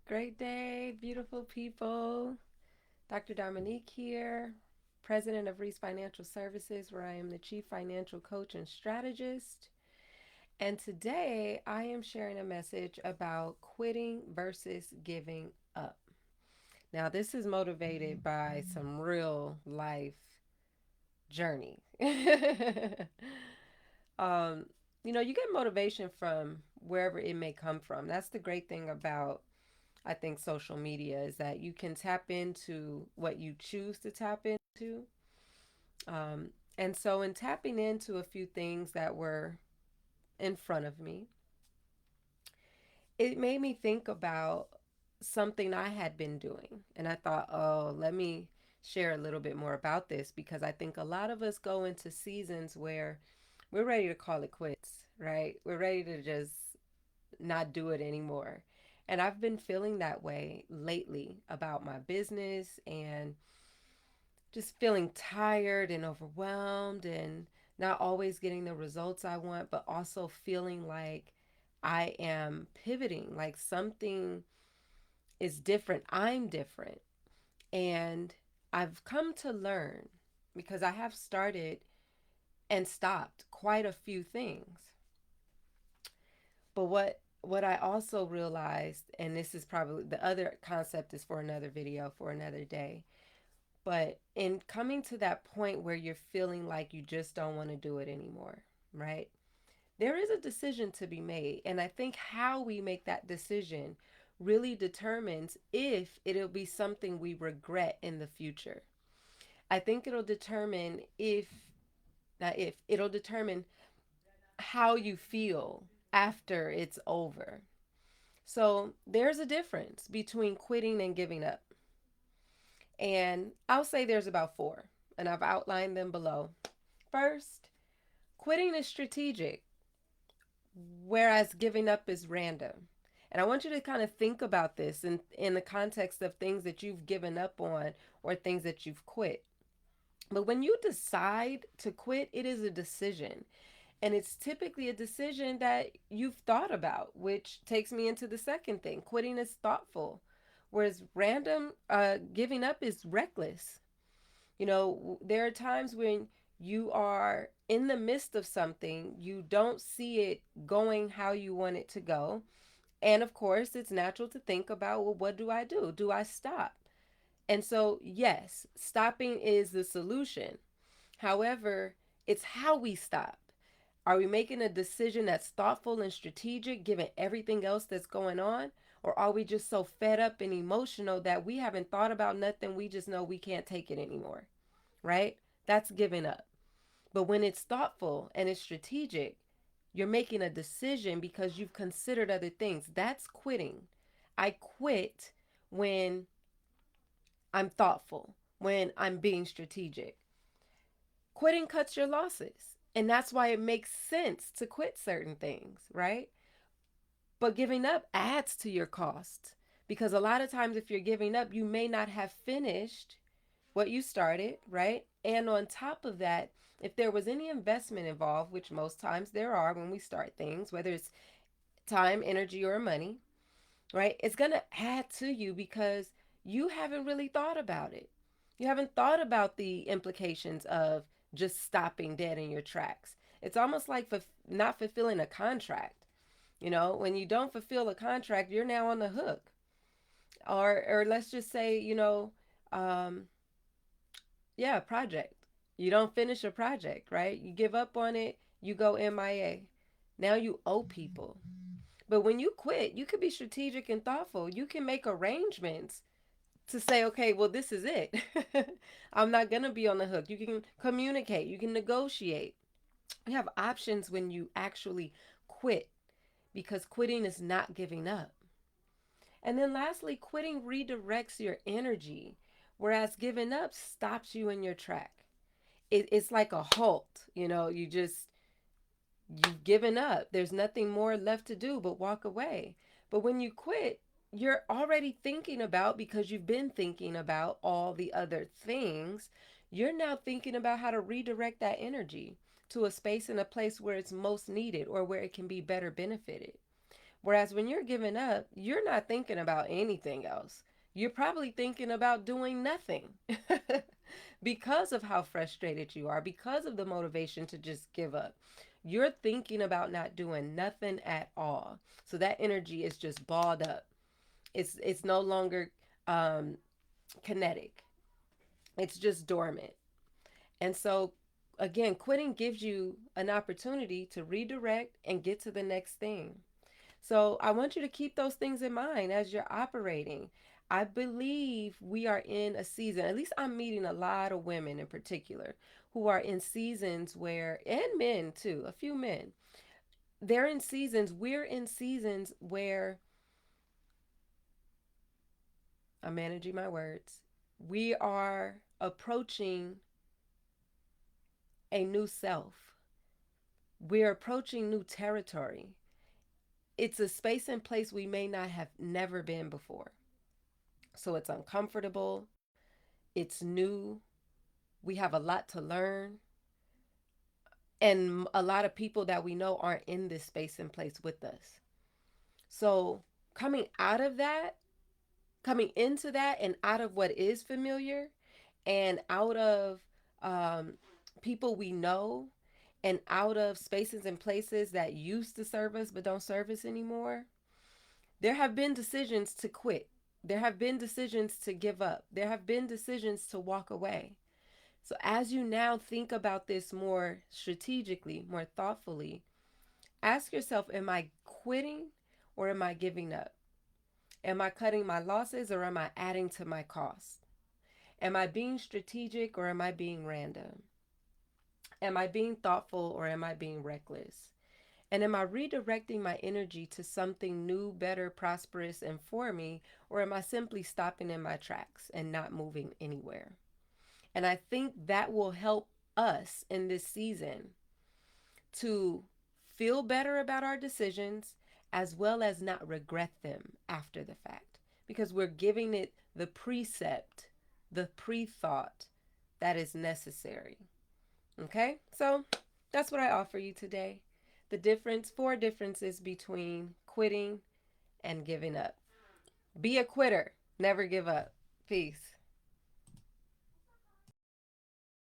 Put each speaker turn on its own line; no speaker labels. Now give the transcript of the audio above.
Great day, beautiful people. Dr. Dominique here, president of Reese Financial Services, where I am the chief financial coach and strategist. And today I am sharing a message about quitting versus giving up. Now, this is motivated by some real life journey. um, you get motivation from wherever it may come from. That's the great thing about I think social media is that you can tap into what you choose to tap into. Um, and so, in tapping into a few things that were in front of me, it made me think about something I had been doing. And I thought, oh, let me share a little bit more about this because I think a lot of us go into seasons where we're ready to call it quits, right? We're ready to just not do it anymore. And I've been feeling that way lately about my business and just feeling tired and overwhelmed and not always getting the results I want, but also feeling like I am pivoting, like something is different. I'm different. And I've come to learn because I have started and stopped quite a few things. But what I also realized, and this is probably the other concept is for another video for another day, but in coming to that point where you're feeling like you just don't want to do it anymore, right? There is a decision to be made. And I think how we make that decision really determines if it'll be something we regret in the future. I think it'll determine if, not if, it'll determine how you feel after it's over. So there's a difference between quitting and giving up. And I'll say there's about four, and I've outlined them below. First, quitting is strategic, whereas giving up is random. And I want you to kind of think about this in the context of things that you've given up on or things that you've quit. But when you decide to quit, it is a decision. And it's typically a decision that you've thought about, which takes me into the second thing. Quitting is thoughtful, whereas random giving up is reckless. There are times when you are in the midst of something, you don't see it going how you want it to go. And of course, it's natural to think about, well, what do I do? Do I stop? And so, yes, stopping is the solution. However, it's how we stop. Are we making a decision that's thoughtful and strategic given everything else that's going on? Or are we just so fed up and emotional that we haven't thought about nothing? We just know we can't take it anymore, right? That's giving up. But when it's thoughtful and it's strategic, you're making a decision because you've considered other things. That's quitting. I quit when I'm thoughtful, when I'm being strategic. Quitting cuts your losses. And that's why it makes sense to quit certain things, right? But giving up adds to your cost because a lot of times, if you're giving up, you may not have finished what you started, right? And on top of that, if there was any investment involved, which most times there are when we start things, whether it's time, energy, or money, right? It's going to add to you because you haven't really thought about it. You haven't thought about the implications of just stopping dead in your tracks. It's almost like for not fulfilling a contract. When you don't fulfill a contract, you're now on the hook. Or let's just say, um, yeah, project. You don't finish a project, right? You give up on it, you go MIA. Now you owe people. But when you quit, you can be strategic and thoughtful. You can make arrangements to say, okay, well, this is it. I'm not going to be on the hook. You can communicate, you can negotiate. You have options when you actually quit because quitting is not giving up. And then lastly, quitting redirects your energy, whereas giving up stops you in your track. It's like a halt. You've given up. There's nothing more left to do but walk away. But when you quit, you're already thinking about, because you've been thinking about all the other things, you're now thinking about how to redirect that energy to a space and a place where it's most needed or where it can be better benefited. Whereas when you're giving up, you're not thinking about anything else. You're probably thinking about doing nothing because of how frustrated you are, because of the motivation to just give up. You're thinking about not doing nothing at all. So that energy is just balled up. It's no longer um, kinetic. It's just dormant. And so again, quitting gives you an opportunity to redirect and get to the next thing. So I want you to keep those things in mind as you're operating. I believe we are in a season, at least I'm meeting a lot of women in particular, who are in seasons where, and men too, a few men, we're in seasons where, I'm managing my words, we are approaching a new self. We're approaching new territory. It's a space and place we may not have never been before. So it's uncomfortable, it's new, we have a lot to learn, and a lot of people that we know aren't in this space and place with us. So coming out of that, coming into that, and out of what is familiar, and out of um, people we know, and out of spaces and places that used to serve us but don't serve us anymore, there have been decisions to quit. There have been decisions to give up. There have been decisions to walk away. So, as you now think about this more strategically, more thoughtfully, ask yourself, am I quitting or am I giving up? Am I cutting my losses or am I adding to my costs? Am I being strategic or am I being random? Am I being thoughtful or am I being reckless? And am I redirecting my energy to something new, better, prosperous, and for me, or am I simply stopping in my tracks and not moving anywhere? And I think that will help us in this season to feel better about our decisions as well as not regret them after the fact because we're giving it the precept, the pre thought that is necessary. Okay, so that's what I offer you today. Four differences between quitting and giving up. Be a quitter, never give up. Peace.